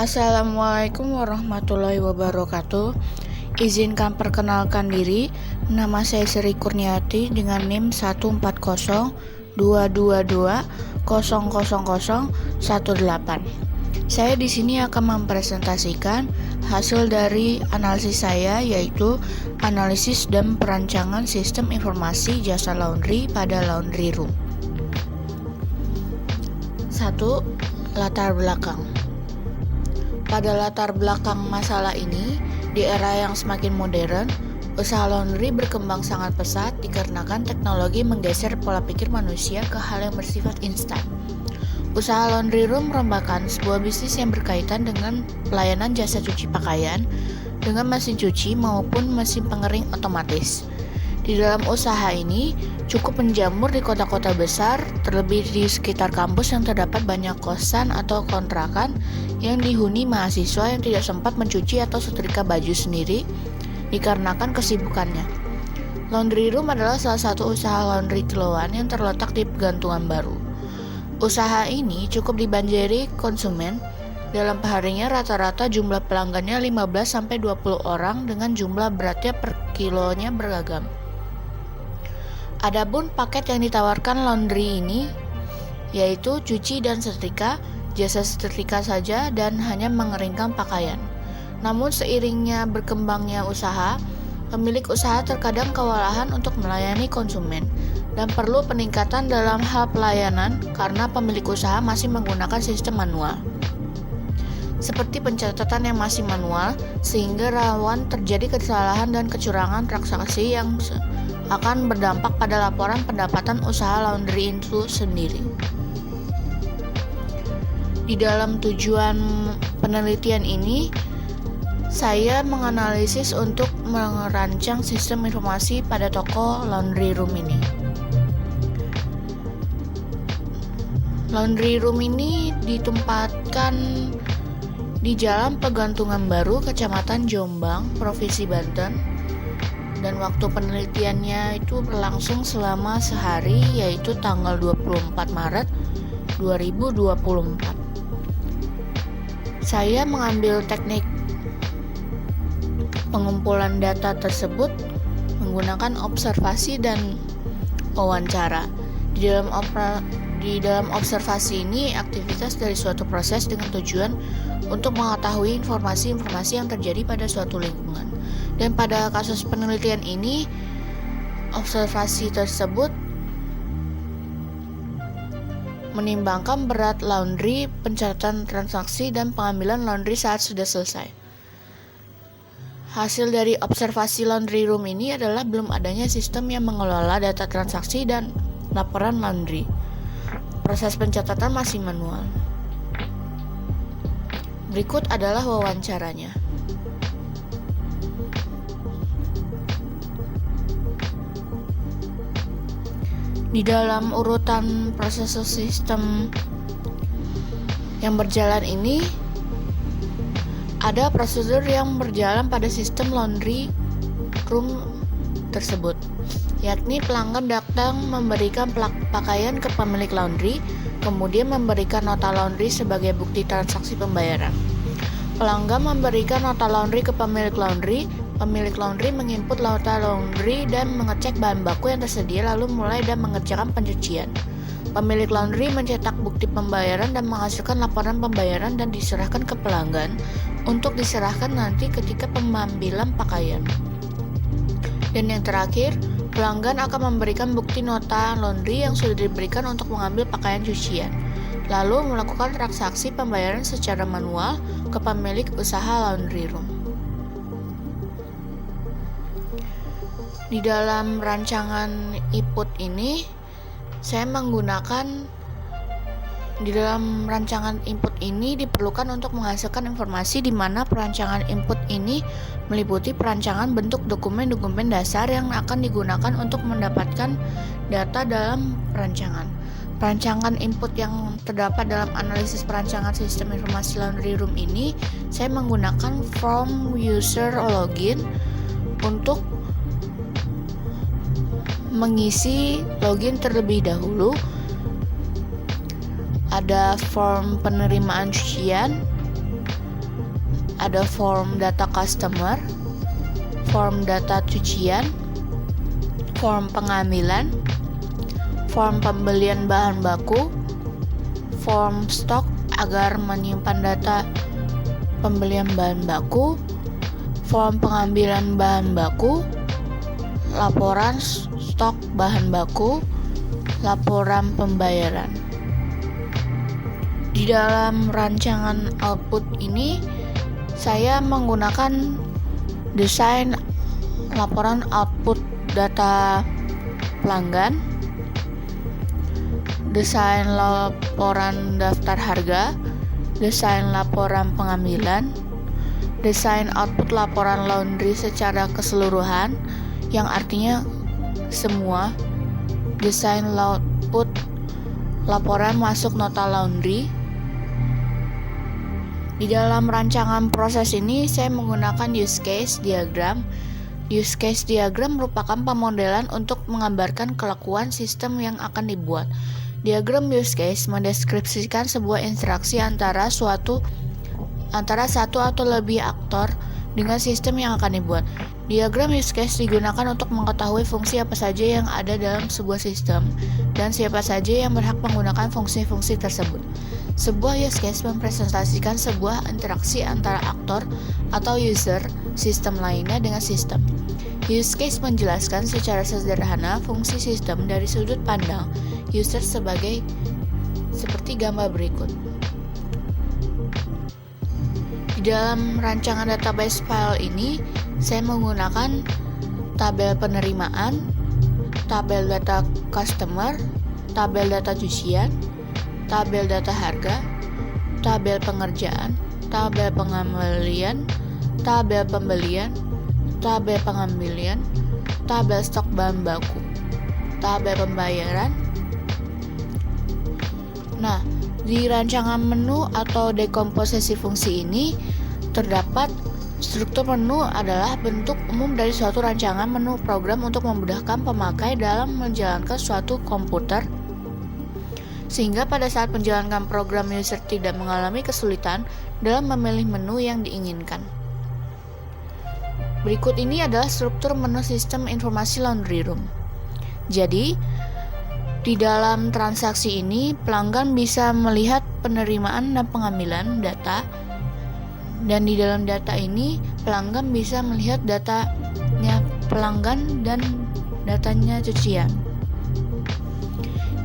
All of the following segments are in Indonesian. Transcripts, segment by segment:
Assalamualaikum warahmatullahi wabarakatuh. Izinkan perkenalkan diri. Nama saya Sri Kurniati dengan NIM 14022200018. Saya di sini akan mempresentasikan hasil dari analisis saya, yaitu analisis dan perancangan sistem informasi jasa laundry pada laundry room. 1. Latar belakang. Pada latar belakang masalah ini, di era yang semakin modern, usaha laundry berkembang sangat pesat dikarenakan teknologi menggeser pola pikir manusia ke hal yang bersifat instan. Usaha laundry room merupakan sebuah bisnis yang berkaitan dengan pelayanan jasa cuci pakaian dengan mesin cuci maupun mesin pengering otomatis. Di dalam usaha ini cukup menjamur di kota-kota besar, terlebih di sekitar kampus yang terdapat banyak kosan atau kontrakan yang dihuni mahasiswa yang tidak sempat mencuci atau setrika baju sendiri dikarenakan kesibukannya. Laundry room adalah salah satu usaha laundry kiloan yang terletak di Pegantungan Baru. Usaha ini cukup dibanjiri konsumen. Dalam perharinya rata-rata jumlah pelanggannya 15-20 orang dengan jumlah beratnya per kilonya beragam. Adapun paket yang ditawarkan laundry ini yaitu cuci dan setrika, jasa setrika saja dan hanya mengeringkan pakaian. Namun seiringnya berkembangnya usaha, pemilik usaha terkadang kewalahan untuk melayani konsumen dan perlu peningkatan dalam hal pelayanan karena pemilik usaha masih menggunakan sistem manual. Seperti pencatatan yang masih manual, sehingga rawan terjadi kesalahan dan kecurangan transaksi yang akan berdampak pada laporan pendapatan usaha laundry itu sendiri. Di dalam tujuan penelitian ini, saya menganalisis untuk merancang sistem informasi pada toko laundry room ini. Laundry room ini ditempatkan di Jalan Pegantungan Baru, Kecamatan Jombang, Provinsi Banten, dan waktu penelitiannya itu berlangsung selama sehari, yaitu tanggal 24 Maret 2024. Saya mengambil teknik pengumpulan data tersebut menggunakan observasi dan wawancara. Di dalam observasi ini, aktivitas dari suatu proses dengan tujuan untuk mengetahui informasi-informasi yang terjadi pada suatu lingkungan. Dan pada kasus penelitian ini, observasi tersebut menimbangkan berat laundry, pencatatan transaksi, dan pengambilan laundry saat sudah selesai. Hasil dari observasi laundry room ini adalah belum adanya sistem yang mengelola data transaksi dan laporan laundry. Proses pencatatan masih manual. Berikut adalah wawancaranya. Di dalam urutan proses sistem yang berjalan ini, ada prosedur yang berjalan pada sistem laundry room tersebut, yakni pelanggan datang memberikan pakaian ke pemilik laundry, kemudian memberikan nota laundry sebagai bukti transaksi pembayaran. Pelanggan memberikan nota laundry ke pemilik laundry menginput nota laundry dan mengecek bahan baku yang tersedia, lalu mulai dan mengerjakan pencucian. Pemilik laundry mencetak bukti pembayaran dan menghasilkan laporan pembayaran dan diserahkan ke pelanggan untuk diserahkan nanti ketika pengambilan pakaian. Dan yang terakhir, pelanggan akan memberikan bukti nota laundry yang sudah diberikan untuk mengambil pakaian cucian, lalu melakukan transaksi pembayaran secara manual ke pemilik usaha laundry room. Di dalam rancangan input ini, diperlukan untuk menghasilkan informasi di mana perancangan input ini meliputi perancangan bentuk dokumen-dokumen dasar yang akan digunakan untuk mendapatkan data dalam perancangan. Perancangan input yang terdapat dalam analisis perancangan sistem informasi laundry room ini, saya menggunakan form user login untuk mengisi login terlebih dahulu. Ada form penerimaan cucian, ada form data customer, form data cucian, form pengambilan, form pembelian bahan baku, form stok agar menyimpan data pembelian bahan baku, form pengambilan bahan baku, laporan stok bahan baku, laporan pembayaran. Di dalam rancangan output ini, saya menggunakan desain laporan output data pelanggan, desain laporan daftar harga, desain laporan pengambilan, desain output laporan laundry secara keseluruhan, yang artinya semua, desain output laporan masuk nota laundry. Di dalam rancangan proses ini, saya menggunakan use case diagram. Use case diagram merupakan pemodelan untuk menggambarkan kelakuan sistem yang akan dibuat. Diagram use case mendeskripsikan sebuah interaksi antara satu atau lebih aktor dengan sistem yang akan dibuat. Diagram use case digunakan untuk mengetahui fungsi apa saja yang ada dalam sebuah sistem dan siapa saja yang berhak menggunakan fungsi-fungsi tersebut. Sebuah use case mempresentasikan sebuah interaksi antara aktor atau user sistem lainnya dengan sistem. Use case menjelaskan secara sederhana fungsi sistem dari sudut pandang user seperti gambar berikut. Di dalam rancangan database file ini, saya menggunakan tabel penerimaan, tabel data customer, tabel data cucian, tabel data harga, tabel pengerjaan, tabel pengembalian, tabel pembelian, tabel pengambilan, tabel stok bahan baku, tabel pembayaran. Nah, di rancangan menu atau dekomposisi fungsi ini terdapat struktur menu adalah bentuk umum dari suatu rancangan menu program untuk memudahkan pemakai dalam menjalankan suatu komputer, sehingga pada saat menjalankan program user tidak mengalami kesulitan dalam memilih menu yang diinginkan. Berikut ini adalah struktur menu sistem informasi laundry room. Jadi, di dalam transaksi ini, pelanggan bisa melihat penerimaan dan pengambilan data, dan di dalam data ini, pelanggan bisa melihat datanya pelanggan dan datanya cucian.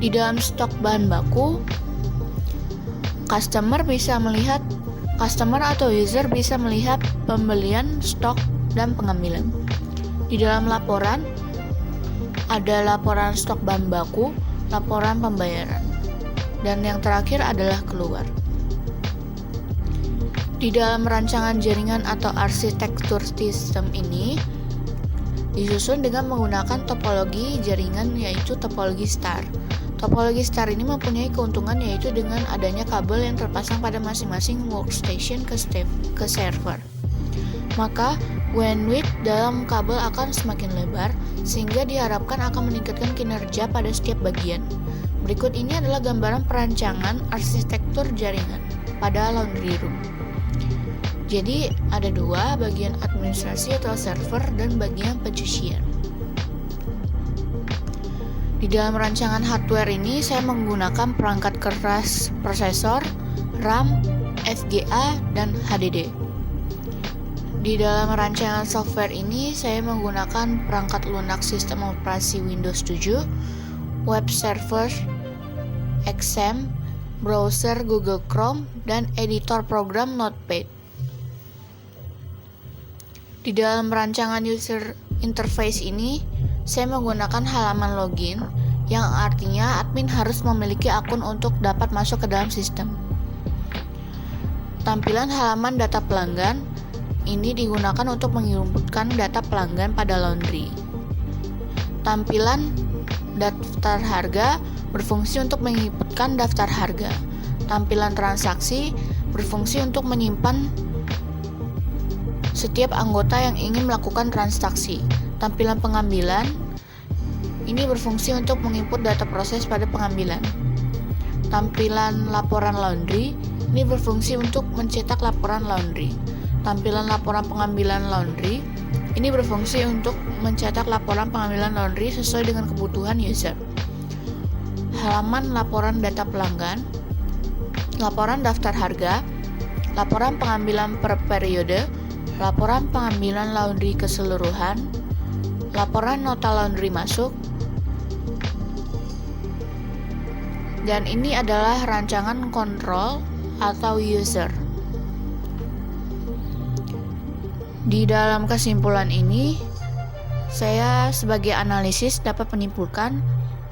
Di dalam stok bahan baku, customer atau user bisa melihat pembelian, stok, dan pengambilan. Di dalam laporan, ada laporan stok bahan baku, laporan pembayaran, dan yang terakhir adalah keluar. Di dalam rancangan jaringan atau arsitektur sistem ini disusun dengan menggunakan topologi jaringan, yaitu topologi star. Topologi star ini mempunyai keuntungan, yaitu dengan adanya kabel yang terpasang pada masing-masing workstation ke server, maka bandwidth dalam kabel akan semakin lebar, sehingga diharapkan akan meningkatkan kinerja pada setiap bagian. Berikut ini adalah gambaran perancangan arsitektur jaringan pada laundry room. Jadi ada dua, bagian administrasi atau server dan bagian pencucian. Di dalam rancangan hardware ini, saya menggunakan perangkat keras prosesor, RAM, FGA, dan HDD. Di dalam rancangan software ini, saya menggunakan perangkat lunak sistem operasi Windows 7, web server XAMPP, browser Google Chrome, dan editor program Notepad. Di dalam rancangan user interface ini, saya menggunakan halaman login, yang artinya admin harus memiliki akun untuk dapat masuk ke dalam sistem. Tampilan halaman data pelanggan ini digunakan untuk menginputkan data pelanggan pada laundry. Tampilan daftar harga berfungsi untuk menginputkan daftar harga. Tampilan transaksi berfungsi untuk menyimpan setiap anggota yang ingin melakukan transaksi. Tampilan pengambilan ini berfungsi untuk menginput data proses pada pengambilan. Tampilan laporan laundry ini berfungsi untuk mencetak laporan laundry. Tampilan laporan pengambilan laundry ini berfungsi untuk mencetak laporan pengambilan laundry sesuai dengan kebutuhan user. Halaman laporan data pelanggan, laporan daftar harga, laporan pengambilan per periode, laporan pengambilan laundry keseluruhan, laporan nota laundry masuk, dan ini adalah rancangan kontrol atau user. Di dalam kesimpulan ini, saya sebagai analisis dapat menyimpulkan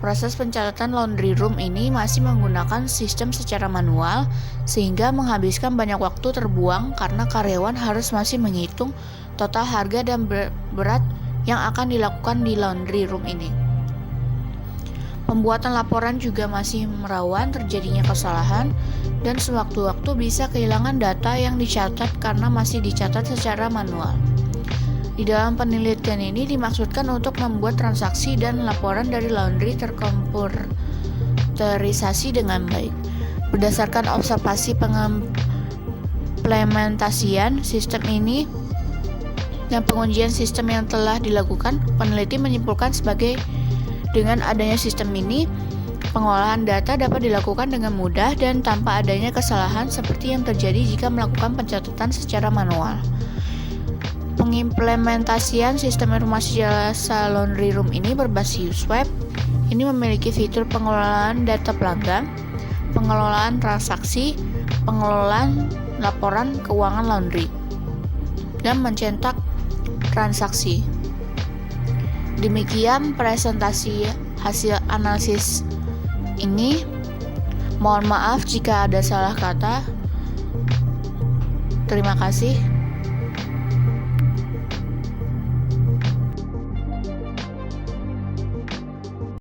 proses pencatatan laundry room ini masih menggunakan sistem secara manual sehingga menghabiskan banyak waktu terbuang karena karyawan harus masih menghitung total harga dan berat yang akan dilakukan di laundry room ini. Pembuatan laporan juga masih rawan terjadinya kesalahan dan sewaktu-waktu bisa kehilangan data yang dicatat karena masih dicatat secara manual. Di dalam penelitian ini dimaksudkan untuk membuat transaksi dan laporan dari laundry terkomputerisasi dengan baik. Berdasarkan observasi pengimplementasian sistem ini dan pengujian sistem yang telah dilakukan, peneliti menyimpulkan dengan adanya sistem ini, pengolahan data dapat dilakukan dengan mudah dan tanpa adanya kesalahan seperti yang terjadi jika melakukan pencatatan secara manual. Pengimplementasian sistem informasi jasa laundry room ini berbasis web. Ini memiliki fitur pengelolaan data pelanggan, pengelolaan transaksi, pengelolaan laporan keuangan laundry, dan mencetak transaksi. Demikian presentasi hasil analisis ini. Mohon maaf jika ada salah kata. Terima kasih.